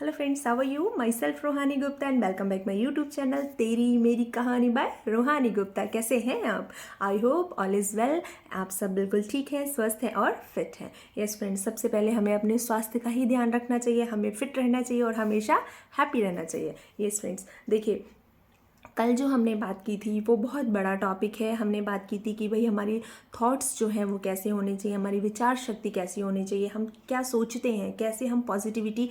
Hello friends, how are you? Myself Rohani Gupta and welcome back my YouTube channel Teri Meri Kahani by Rohani Gupta. कैसे हैं आप? I hope all is well. आप सब बिल्कुल ठीक हैं, स्वस्थ हैं और फिट हैं। यस फ्रेंड्स, सबसे पहले हमें अपने स्वास्थ्य का ही ध्यान रखना चाहिए, हमें फिट रहना चाहिए और हमेशा हैप्पी रहना चाहिए। यस फ्रेंड्स, देखिए कल जो हमने बात की थी वो बहुत बड़ा टॉपिक है। हमने बात की थी कि भाई हमारी थॉट्स जो हैं वो कैसे होने चाहिए, हमारी विचार शक्ति कैसी होनी चाहिए, हम क्या सोचते हैं, कैसे हम पॉजिटिविटी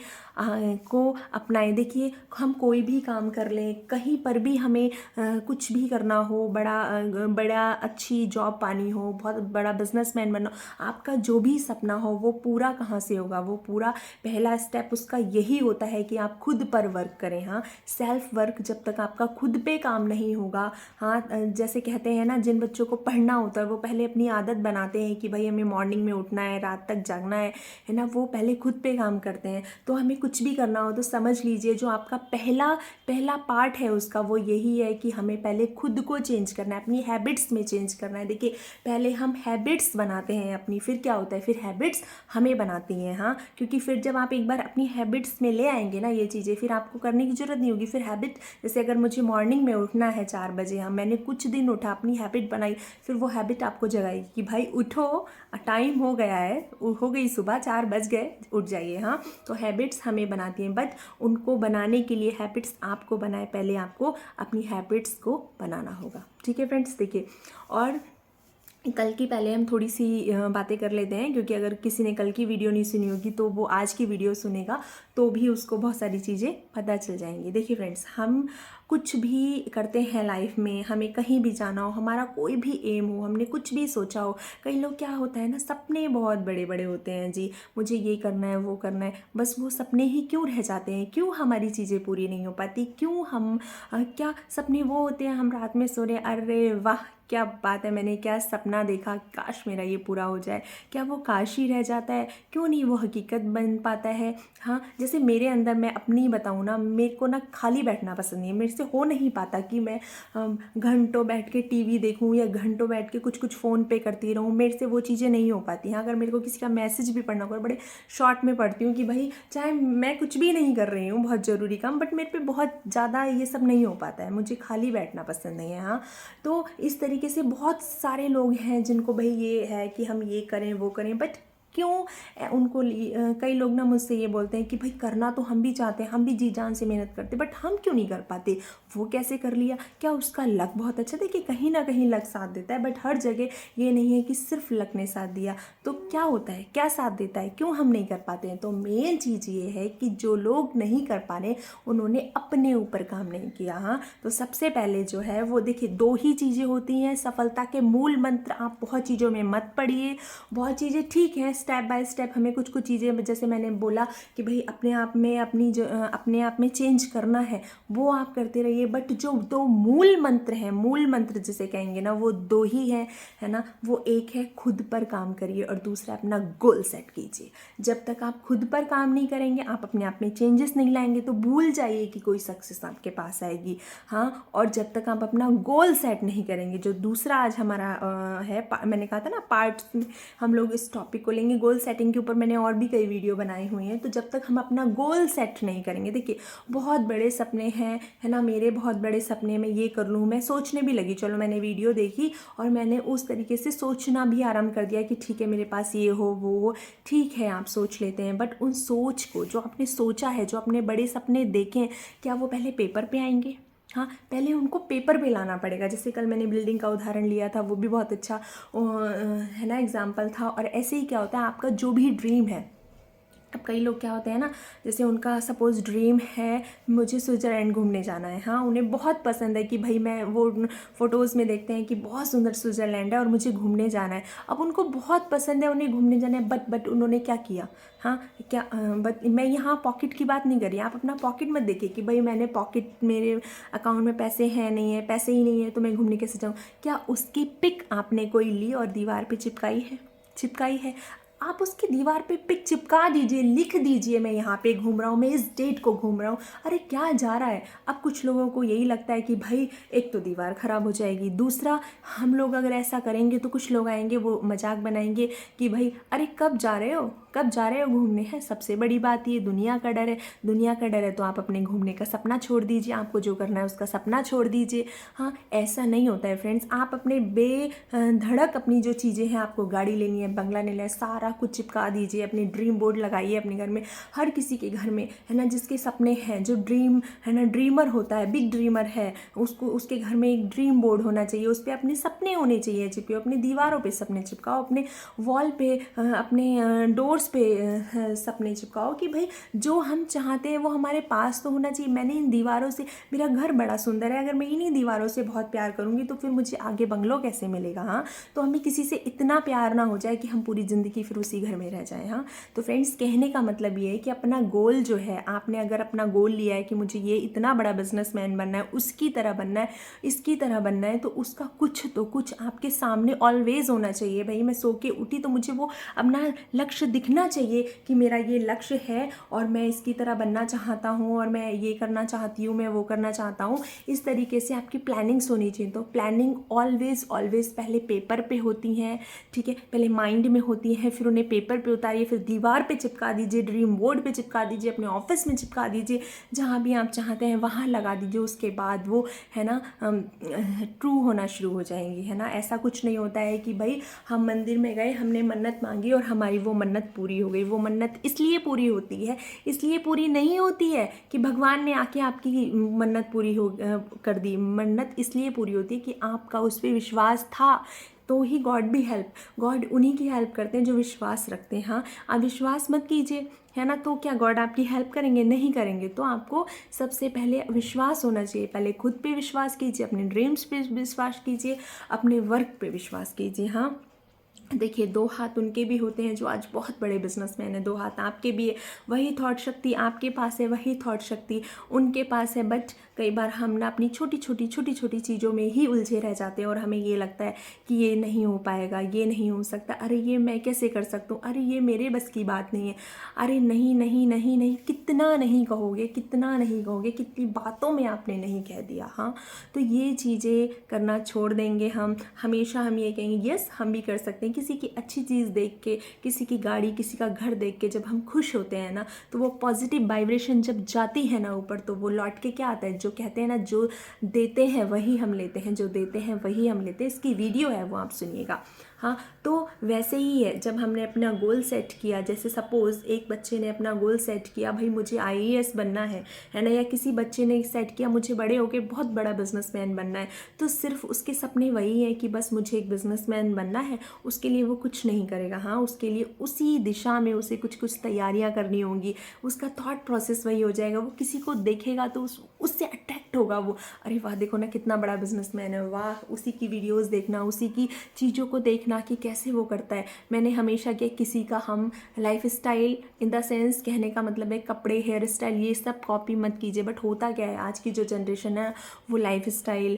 को अपनाएं। देखिए हम कोई भी काम कर लें, कहीं पर भी हमें कुछ भी करना हो, बड़ा अच्छी जॉब पानी हो, बहुत बड़ा बिजनेसमैन बनना हो, आपका जो भी सपना हो वो पूरा कहाँ से होगा? वो पूरा पहला स्टेप उसका यही होता है कि आप खुद पर वर्क करें। हाँ, सेल्फ वर्क। जब तक आपका खुद पे काम नहीं होगा, हाँ, जैसे कहते हैं ना, जिन बच्चों को पढ़ना होता है वो पहले अपनी आदत बनाते हैं कि भाई हमें मॉर्निंग में उठना है, रात तक जागना है ना, वो पहले खुद पे काम करते हैं। तो हमें कुछ भी करना हो तो समझ लीजिए जो आपका पहला पहला पार्ट है उसका वो यही है कि हमें पहले खुद को चेंज करना है, अपनी हैबिट्स में चेंज करना है। देखिए पहले हम हैबिट्स बनाते हैं अपनी, फिर क्या होता है, फिर हैबिट्स हमें बनाती हैं। हाँ, क्योंकि फिर जब आप एक बार अपनी हैबिट्स में ले आएंगे ना ये चीज़ें, फिर आपको करने की जरूरत नहीं होगी। फिर हैबिट, जैसे अगर मुझे मॉर्निंग में उठना है 4 बजे, हाँ मैंने कुछ दिन उठा, अपनी हैबिट बनाई, फिर वो हैबिट आपको जगाएगी कि भाई उठो, टाइम हो गया है, हो गई सुबह, 4 बज गए, उठ जाइए। हाँ, तो हैबिट्स हमें बनाती हैं, बट उनको बनाने के लिए हैबिट्स आपको बनाए, पहले आपको अपनी हैबिट्स को बनाना होगा। ठीक है फ्रेंड्स, देखिए और कल की पहले हम थोड़ी सी बातें कर लेते हैं, क्योंकि अगर किसी ने कल की वीडियो नहीं सुनी होगी तो वो आज की वीडियो सुनेगा तो भी उसको बहुत सारी चीज़ें पता चल जाएंगी। देखिए फ्रेंड्स, हम कुछ भी करते हैं लाइफ में, हमें कहीं भी जाना हो, हमारा कोई भी एम हो, हमने कुछ भी सोचा हो, कई लोग क्या होता है ना, सपने बहुत बड़े बड़े होते हैं जी, मुझे ये करना है वो करना है, बस वो सपने ही क्यों रह जाते हैं? क्यों हमारी चीज़ें पूरी नहीं हो पाती? क्यों हम क्या सपने वो होते हैं, हम रात में सो रहे, अरे वाह क्या बात है, मैंने क्या सपना देखा, काश मेरा ये पूरा हो जाए, क्या वो काश ही रह जाता है? क्यों नहीं वो हकीकत बन पाता है? हाँ, जैसे मेरे अंदर, मैं अपनी बताऊँ ना, मेरे को ना खाली बैठना पसंद नहीं है, मेरे से हो नहीं पाता कि मैं घंटों बैठ के टीवी देखूँ या घंटों बैठ के कुछ कुछ फ़ोन पे करती रहूँ, मेरे से वो चीज़ें नहीं हो पाती। हाँ, अगर मेरे को किसी का मैसेज भी पढ़ना हो, बड़े शॉर्ट में पढ़ती हूँ कि भाई चाहे मैं कुछ भी नहीं कर रही हूँ, बहुत ज़रूरी काम, बट मेरे पे बहुत ज़्यादा ये सब नहीं हो पाता है, मुझे खाली बैठना पसंद नहीं है। हाँ, तो इस तरीके से बहुत सारे लोग हैं जिनको भाई ये है कि हम ये करें वो करें, बट क्यों उनको कई लोग ना मुझसे ये बोलते हैं कि भाई करना तो हम भी चाहते हैं, हम भी जी जान से मेहनत करते, बट हम क्यों नहीं कर पाते? वो कैसे कर लिया? क्या उसका लक बहुत अच्छा? देखिए कहीं ना कहीं लक साथ देता है, बट हर जगह ये नहीं है कि सिर्फ लक ने साथ दिया। तो क्या होता है, क्या साथ देता है, क्यों हम नहीं कर पाते हैं? तो मेन चीज़ ये है कि जो लोग नहीं कर पा रहे उन्होंने अपने ऊपर काम नहीं किया। हाँ, तो सबसे पहले जो है वो देखिए 2 ही चीज़ें होती हैं सफलता के मूल मंत्र। आप बहुत चीज़ों में मत पड़िए, बहुत चीज़ें ठीक है, स्टेप बाय स्टेप हमें कुछ कुछ चीज़ें, जैसे मैंने बोला कि भाई अपने आप में अपने आप में चेंज करना है, वो आप करते रहिए, बट जो 2 मूल मंत्र हैं, मूल मंत्र जिसे कहेंगे ना, वो 2 ही हैं, है ना। वो एक है खुद पर काम करिए और दूसरा अपना गोल सेट कीजिए। जब तक आप खुद पर काम नहीं करेंगे, आप अपने आप में चेंजेस नहीं लाएंगे, तो भूल जाइए कि कोई सक्सेस आपके पास आएगी। हाँ, और जब तक आप अपना गोल सेट नहीं करेंगे, जो दूसरा आज हमारा मैंने कहा था ना पार्ट में हम लोग इस टॉपिक को लेंगे, गोल सेटिंग के ऊपर मैंने और भी कई वीडियो बनाई हुई हैं। तो जब तक हम अपना गोल सेट नहीं करेंगे, देखिए बहुत बड़े सपने हैं, है ना, मेरे बहुत बड़े सपने, मैं ये कर लूँ, मैं सोचने भी लगी, चलो मैंने वीडियो देखी और मैंने उस तरीके से सोचना भी आरम्भ कर दिया कि ठीक है मेरे पास ये हो वो हो, ठीक है आप सोच लेते हैं, बट उन सोच को, जो आपने सोचा है, जो अपने बड़े सपने देखें, क्या वो पहले पेपर पे आएंगे? हाँ, पहले उनको पेपर पे लाना पड़ेगा। जैसे कल मैंने बिल्डिंग का उदाहरण लिया था, वो भी बहुत अच्छा है ना एग्जाम्पल था। और ऐसे ही क्या होता है, आपका जो भी ड्रीम है, अब कई लोग क्या होते हैं ना, जैसे उनका सपोज़ ड्रीम है मुझे स्विट्ज़रलैंड घूमने जाना है। हाँ, उन्हें बहुत पसंद है कि भाई मैं वो फ़ोटोज़ में देखते हैं कि बहुत सुंदर स्विट्ज़रलैंड है और मुझे घूमने जाना है। अब उनको बहुत पसंद है, उन्हें घूमने जाना है, बट उन्होंने क्या किया? हाँ, क्या बट मैं यहाँ पॉकेट की बात नहीं कर रही, आप अपना पॉकेट मत देखिए कि भाई मैंने पॉकेट, मेरे अकाउंट में पैसे हैं नहीं है, पैसे ही नहीं है तो मैं घूमने कैसे जाऊँ? क्या उसकी पिक आपने कोई ली और दीवार पर चिपकाई है? आप उसकी दीवार पे पिक चिपका दीजिए, लिख दीजिए मैं यहाँ पे घूम रहा हूँ, मैं इस डेट को घूम रहा हूँ। अरे क्या जा रहा है। अब कुछ लोगों को यही लगता है कि भाई एक तो दीवार ख़राब हो जाएगी, दूसरा हम लोग अगर ऐसा करेंगे तो कुछ लोग आएंगे वो मजाक बनाएंगे कि भाई अरे कब जा रहे हो, कब जा रहे हो घूमने। है सबसे बड़ी बात ये दुनिया का डर है। दुनिया का डर है तो आप अपने घूमने का सपना छोड़ दीजिए, आपको जो करना है उसका सपना छोड़ दीजिए। हाँ ऐसा नहीं होता है फ्रेंड्स। आप अपने बेधड़क अपनी जो चीज़ें हैं, आपको गाड़ी लेनी है, बंगला लेना है, सारा कुछ चिपका दीजिए, अपने ड्रीम बोर्ड लगाइए अपने घर में। हर किसी के घर में है ना जिसके सपने हैं, जो ड्रीम है ना ड्रीमर होता है, बिग ड्रीमर है, उसको उसके घर में एक ड्रीम बोर्ड होना चाहिए, उस पर अपने सपने होने चाहिए चिपके, अपनी दीवारों पे सपने चिपकाओ, अपने वॉल पे अपने डोर्स पे सपने चिपकाओ कि भाई जो हम चाहते हैं वो हमारे पास तो होना चाहिए। मैंने इन दीवारों से, मेरा घर बड़ा सुंदर है, अगर मैं इन्हीं दीवारों से बहुत प्यार करूँगी तो फिर मुझे आगे बंगलो कैसे मिलेगा। हाँ तो हमें किसी से इतना प्यार ना हो जाए कि हम पूरी ज़िंदगी फिर उसी घर में रह जाएं। हाँ तो फ्रेंड्स कहने का मतलब ये है कि अपना गोल जो है, आपने अगर अपना गोल लिया है कि मुझे ये इतना बड़ा बिजनेसमैन बनना है, उसकी तरह बनना है, इसकी तरह बनना है, तो उसका कुछ तो कुछ आपके सामने ऑलवेज होना चाहिए। भाई मैं सो के उठी तो मुझे वो अपना लक्ष्य दिखना चाहिए कि मेरा ये लक्ष्य है और मैं इसकी तरह बनना चाहता हूँ और मैं ये करना चाहती हूँ, मैं वो करना चाहता हूँ। इस तरीके से आपकी प्लानिंग्स होनी चाहिए। तो प्लानिंग ऑलवेज ऑलवेज पहले पेपर पे होती हैं, ठीक है, पहले माइंड में होती है, फिर उन्हें पेपर पे उतारिए, फिर दीवार पे चिपका दीजिए, ड्रीम बोर्ड पे चिपका दीजिए, अपने ऑफिस में चिपका दीजिए, जहाँ भी आप चाहते हैं वहाँ लगा दीजिए। उसके बाद वो है ना ट्रू होना शुरू हो जाएंगी। है ना ऐसा कुछ नहीं होता है कि भाई हम मंदिर में गए, हमने मन्नत मांगी और हमारी वो मन्नत पूरी हो गई। वो मन्नत इसलिए पूरी होती है, इसलिए पूरी नहीं होती है कि भगवान ने आके आपकी मन्नत पूरी हो कर दी। मन्नत इसलिए पूरी होती है कि आपका उस पर विश्वास था, तो ही गॉड उन्हीं की हेल्प करते हैं जो विश्वास रखते हैं। हाँ आप विश्वास मत कीजिए, है ना, तो क्या गॉड आपकी हेल्प करेंगे? नहीं करेंगे। तो आपको सबसे पहले विश्वास होना चाहिए। पहले खुद पे विश्वास कीजिए, अपने ड्रीम्स पे विश्वास कीजिए, अपने वर्क पे विश्वास कीजिए। हाँ देखिए दो हाथ उनके भी होते हैं जो आज बहुत बड़े बिजनेसमैन हैं, दो हाथ आपके भी है। वही थॉट शक्ति आपके पास है, वही थॉट शक्ति उनके पास है। बट कई बार हम ना अपनी छोटी छोटी चीज़ों में ही उलझे रह जाते हैं और हमें ये लगता है कि ये नहीं हो पाएगा, ये नहीं हो सकता, अरे ये मैं कैसे कर सकता हूँ, अरे ये मेरे बस की बात नहीं है। अरे नहीं नहीं नहीं नहीं, कितना नहीं कहोगे, कितना नहीं कहोगे, कितनी बातों में आपने नहीं कह दिया। हाँ तो ये चीज़ें करना छोड़ देंगे हम। हमेशा हम ये कहेंगे यस हम भी कर सकते हैं। किसी की अच्छी चीज़ देख के, किसी की गाड़ी, किसी का घर देख के जब हम खुश होते हैं ना, तो वो पॉजिटिव वाइब्रेशन जब जाती है ना ऊपर, तो वो लौट के क्या आता है, जो कहते हैं ना जो देते हैं वही हम लेते हैं, जो देते हैं वही हम लेते हैं। इसकी वीडियो है वो आप सुनिएगा। हाँ तो वैसे ही है, जब हमने अपना गोल सेट किया, जैसे सपोज़ एक बच्चे ने अपना गोल सेट किया भाई मुझे आईएएस बनना है ना, या किसी बच्चे ने सेट किया मुझे बड़े होकर बहुत बड़ा बिजनेसमैन बनना है, तो सिर्फ उसके सपने वही है कि बस मुझे एक बिजनेसमैन बनना है, उसके लिए वो कुछ नहीं करेगा। हाँ उसके लिए उसी दिशा में उसे कुछ तैयारियां करनी होंगी, उसका थॉट प्रोसेस वही हो जाएगा। वो किसी को देखेगा तो उससे अट्रैक्ट होगा वो, अरे वाह देखो ना कितना बड़ा बिजनेसमैन है, वाह उसी की वीडियोस देखना, उसी की चीज़ों को देखना कि कैसे वो करता है। मैंने हमेशा किया किसी का हम life style in the sense, कहने का मतलब है कपड़े, हेयर स्टाइल, ये सब कॉपी मत कीजिए। बट होता क्या है आज की जो जनरेशन है वो लाइफ स्टाइल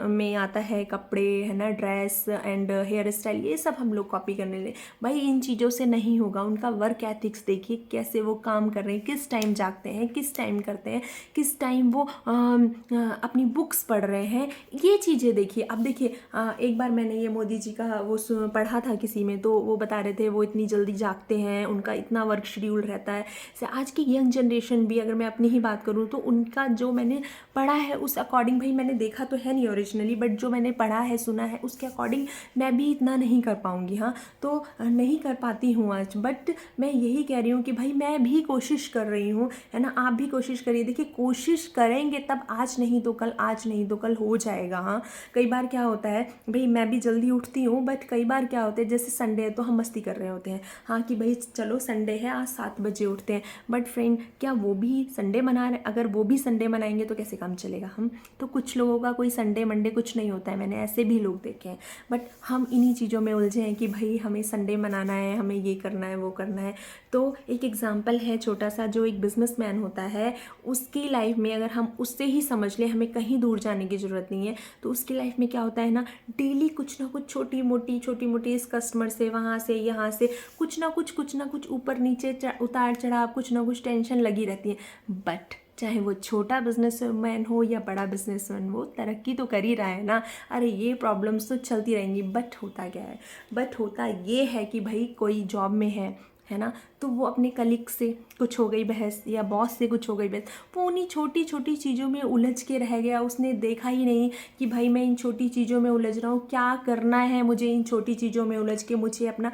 में आता है, कपड़े है ना, ड्रेस एंड हेयर स्टाइल, ये सब हम लोग कॉपी करने लगे। भाई इन चीज़ों से नहीं होगा। उनका वर्क एथिक्स देखिए कैसे वो काम कर रहे हैं, किस टाइम जागते हैं, किस टाइम करते हैं, किस टाइम वो अपनी बुक्स पढ़ रहे हैं, ये चीज़ें देखिए। अब देखिए एक बार मैंने ये मोदी जी का वो पढ़ा था किसी में, तो वो बता रहे थे वो इतनी जल्दी जागते हैं, उनका इतना वर्क शेड्यूल रहता है। से आज की यंग जनरेशन भी, अगर मैं अपनी ही बात करूँ तो उनका जो मैंने पढ़ा है उस अकॉर्डिंग, भाई मैंने देखा तो है नहीं ओरिजिनली, बट जो मैंने पढ़ा है सुना है उसके अकॉर्डिंग मैं भी इतना नहीं कर पाऊँगी। हाँ तो नहीं कर पाती हूँ आज, बट मैं यही कह रही हूँ कि भाई मैं भी कोशिश कर रही हूँ, है ना, आप भी कोशिश करिए। देखिए कोशिश करेंगे तब आज नहीं तो कल, आज नहीं तो कल हो जाएगा। हाँ कई बार क्या होता है, भाई मैं भी जल्दी उठती हूँ, बट कई बार क्या होता है जैसे संडे है तो हम मस्ती कर रहे होते हैं, हाँ कि भाई चलो संडे है आज 7 बजे उठते हैं। बट फ्रेंड क्या वो भी संडे मना रहे? अगर वो भी संडे मनाएंगे तो कैसे काम चलेगा? हम तो कुछ लोगों का कोई संडे मंडे कुछ नहीं होता है, मैंने ऐसे भी लोग देखे हैं। बट हम इन्हीं चीज़ों में उलझे हैं कि भाई हमें संडे मनाना है, हमें ये करना है, वो करना है। तो एक एग्जाम्पल है छोटा सा, जो एक बिजनेसमैन होता है उसकी लाइफ में अगर हम उससे ही ही समझ लें, हमें कहीं दूर जाने की ज़रूरत नहीं है। तो उसकी लाइफ में क्या होता है ना, डेली कुछ ना कुछ छोटी मोटी इस कस्टमर से, वहाँ से, यहाँ से कुछ ना कुछ ऊपर नीचे उतार चढ़ाव, कुछ ना कुछ टेंशन लगी रहती है। बट चाहे वो छोटा बिजनेसमैन हो या बड़ा बिजनेसमैन हो, तरक्की तो कर ही रहा है ना। अरे ये प्रॉब्लम्स तो चलती रहेंगी। बट होता क्या है, बट होता ये है कि भाई कोई जॉब में है ना, तो वो अपने कलीग से कुछ हो गई बहस या बॉस से कुछ हो गई बहस, वो उन्हीं छोटी छोटी चीज़ों में उलझ के रह गया। उसने देखा ही नहीं कि भाई मैं इन छोटी चीज़ों में उलझ रहा हूँ, क्या करना है मुझे इन छोटी चीज़ों में उलझ के। मुझे अपना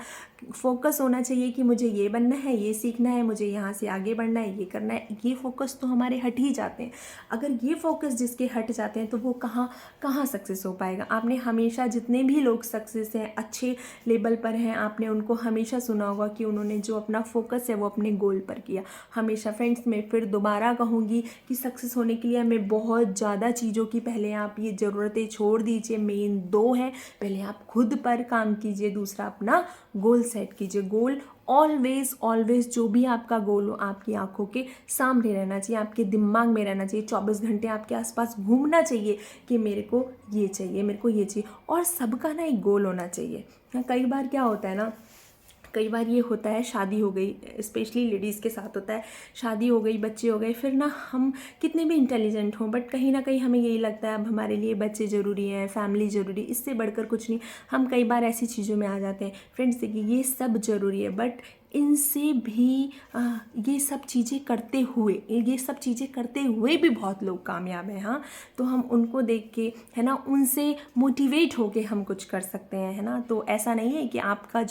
फोकस होना चाहिए कि मुझे ये बनना है, ये सीखना है, मुझे यहाँ से आगे बढ़ना है, ये करना है। ये फोकस तो हमारे हट ही जाते हैं। अगर ये फोकस जिसके हट जाते हैं तो वो कहाँ सक्सेस हो पाएगा। आपने हमेशा, जितने भी लोग सक्सेस हैं, अच्छे लेवल पर हैं, आपने उनको हमेशा सुना होगा कि उन्होंने जो अपना फोकस है वो अपने गोल पर किया हमेशा। फ्रेंड्स, मैं फिर दोबारा कहूँगी कि सक्सेस होने के लिए हमें बहुत ज़्यादा चीज़ों की, पहले आप ये ज़रूरतें छोड़ दीजिए। मेन 2 हैं, पहले आप खुद पर काम कीजिए, दूसरा अपना गोल सेट कीजिए। गोल ऑलवेज जो भी आपका गोल हो आपकी आंखों के सामने रहना चाहिए, आपके दिमाग में रहना चाहिए, 24 घंटे आपके आसपास घूमना चाहिए कि मेरे को ये चाहिए, मेरे को ये चाहिए। और सबका ना एक गोल होना चाहिए। कई बार क्या होता है ना, कई बार ये होता है, शादी हो गई, स्पेशली लेडीज़ के साथ होता है, शादी हो गई, बच्चे हो गए, फिर ना हम कितने भी इंटेलिजेंट हों, बट कहीं ना कहीं हमें यही लगता है अब हमारे लिए बच्चे ज़रूरी हैं, फैमिली ज़रूरी, इससे बढ़कर कुछ नहीं। हम कई बार ऐसी चीज़ों में आ जाते हैं। फ्रेंड्स देखिए, ये सब ज़रूरी है, बट इनसे भी ये सब चीज़ें करते हुए भी बहुत लोग कामयाब हैं। हाँ, तो हम उनको देख के, है ना, उनसे मोटिवेट होके हम कुछ कर सकते हैं, है ना। तो ऐसा नहीं है कि आपका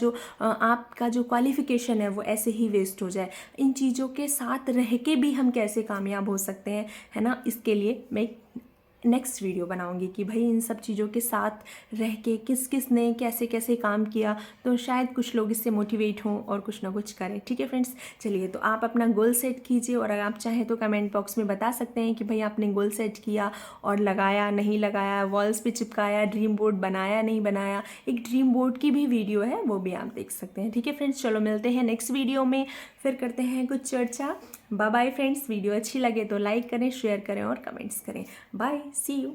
जो क्वालिफिकेशन है वो ऐसे ही वेस्ट हो जाए। इन चीज़ों के साथ रह के भी हम कैसे कामयाब हो सकते हैं, है ना। इसके लिए मैं नेक्स्ट वीडियो बनाऊंगी कि भाई इन सब चीज़ों के साथ रह के किस किस ने कैसे कैसे काम किया, तो शायद कुछ लोग इससे मोटिवेट हों और कुछ ना कुछ करें। ठीक है फ्रेंड्स, चलिए, तो आप अपना गोल सेट कीजिए, और अगर आप चाहें तो कमेंट बॉक्स में बता सकते हैं कि भाई आपने गोल सेट किया और लगाया नहीं लगाया, वॉल्स पे चिपकाया, ड्रीम बोर्ड बनाया नहीं बनाया। एक ड्रीम बोर्ड की भी वीडियो है, वो भी आप देख सकते हैं। ठीक है फ्रेंड्स, चलो मिलते हैं नेक्स्ट वीडियो में, फिर करते हैं कुछ चर्चा। बाय बाय फ्रेंड्स, वीडियो अच्छी लगे तो लाइक करें, शेयर करें और कमेंट्स करें। Bye, see you.